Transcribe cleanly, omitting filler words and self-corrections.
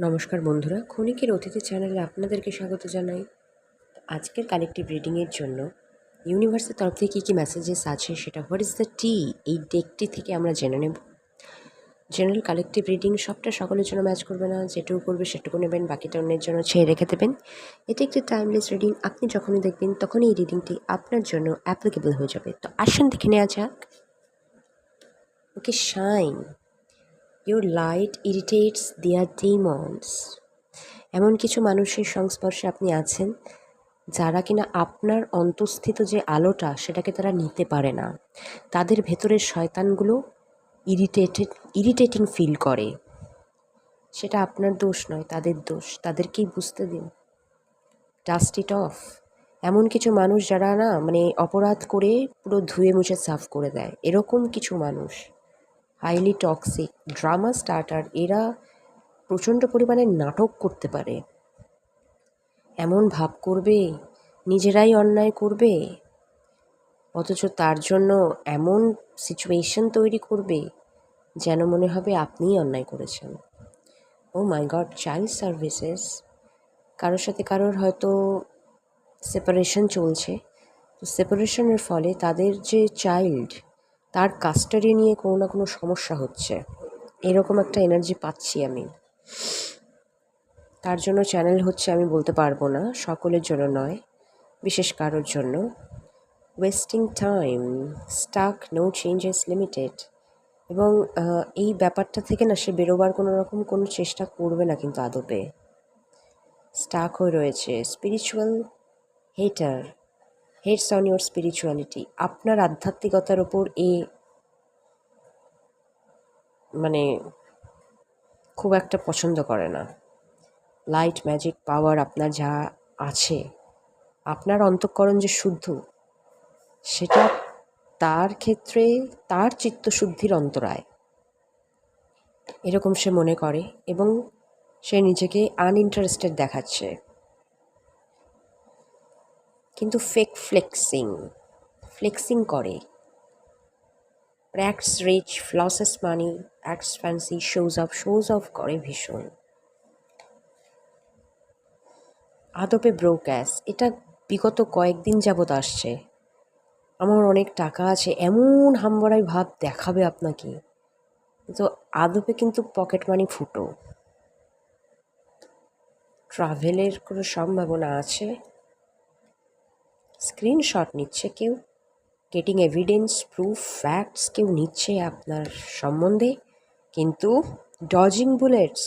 নমস্কার বন্ধুরা, ক্ষণিকের অতিথি চ্যানেলে আপনাদেরকে স্বাগত জানাই। আজকের কালেকটিভ রিডিংয়ের জন্য ইউনিভার্সের তরফ থেকে কী কী মেসেজেস আছে সেটা হোয়াট ইজ দ্য টি এই ডেকটি থেকে আমরা জেনে নেব। জেনারেল কালেকটিভ রিডিং সবটা সকলের জন্য ম্যাচ করবে না, যেটুকু করবে সেটুকু নেবেন, বাকিটা অন্যের জন্য ছেড়ে রেখে দেবেন। এটি একটি টাইমলেস রিডিং, আপনি যখনই দেখবেন তখনই এই রিডিংটি আপনার জন্য অ্যাপ্লিকেবল হয়ে যাবে। তো আসুন দেখে নেওয়া যাক। Okay, shine, your light irritates their demons. এমন কিছু মানুষের সংস্পর্শে আপনি আছেন যারা কিনা আপনার অন্তঃস্থিত যে আলোটা সেটাকে তারা নিতে পারে না। তাদের ভেতরের শয়তানগুলো ইরিটেটিং ফিল করে। সেটা আপনার দোষ নয়, তাদের দোষ। তাদেরকেই বুঝতে দিন। Dust it off. এমন কিছু মানুষ যারা না অপরাধ করে পুরো ধুয়ে মুছে সাফ করে দেয়, এরকম কিছু মানুষ হাইলি টক্সিক ড্রামা স্টার্টার। এরা প্রচণ্ড পরিমাণে নাটক করতে পারে, এমন ভাব করবে নিজেরাই অন্যায় করবে, অথচ তার জন্য এমন সিচুয়েশন তৈরি করবে যেন মনে হবে আপনিই অন্যায় করেছেন। ও মাই গড, চাইল্ড সার্ভিসেস। কারোর সাথে কারোর হয়তো সেপারেশন চলছে, তো সেপারেশনের ফলে তাদের যে চাইল্ড, তার কাস্টাডি নিয়ে কোনো না কোনো সমস্যা হচ্ছে, এরকম একটা এনার্জি পাচ্ছি আমি। তার জন্য চ্যানেল হচ্ছে, আমি বলতে পারবো না, সকলের জন্য নয়, বিশেষ কারোর জন্য। Wasting time, stuck, no changes limited. এবং এই ব্যাপারটা থেকে না সে বেরোবার কোনো চেষ্টা করবে না, কিন্তু আদপে স্টাক হয়ে রয়েছে। Spiritual হেটার, hates on your spirituality. আপনার আধ্যাত্মিকতার ওপর খুব একটা পছন্দ করে না। লাইট, ম্যাজিক, পাওয়ার আপনার যা আছে, আপনার অন্তঃকরণ যে শুদ্ধ, সেটা তার ক্ষেত্রে তার চিত্তশুদ্ধির অন্তরায়, এরকম সে মনে করে এবং সে নিজেকে আনইন্টারেস্টেড দেখাচ্ছে। কিন্তু ফেক ফ্লেক্সিং করে। Acts rich, flosses money, acts fancy, shows off করে ভীষণ। আদপে ব্রোক্যাস, এটা বিগত কয়েকদিন যাবৎ আসছে। আমার অনেক টাকা আছে, এমন হামবড়াই ভাব দেখাবে আপনাকে, তো আদপে কিন্তু পকেট মানি ফুটো। ট্রাভেলের কোনো সম্ভাবনা আছে। স্ক্রিনশট নিচ্ছে কেউ, গেটিং এভিডেন্স, প্রুফ, ফ্যাক্টস কেউ নিচ্ছে আপনার সম্বন্ধে, কিন্তু ডজিং বুলেটস,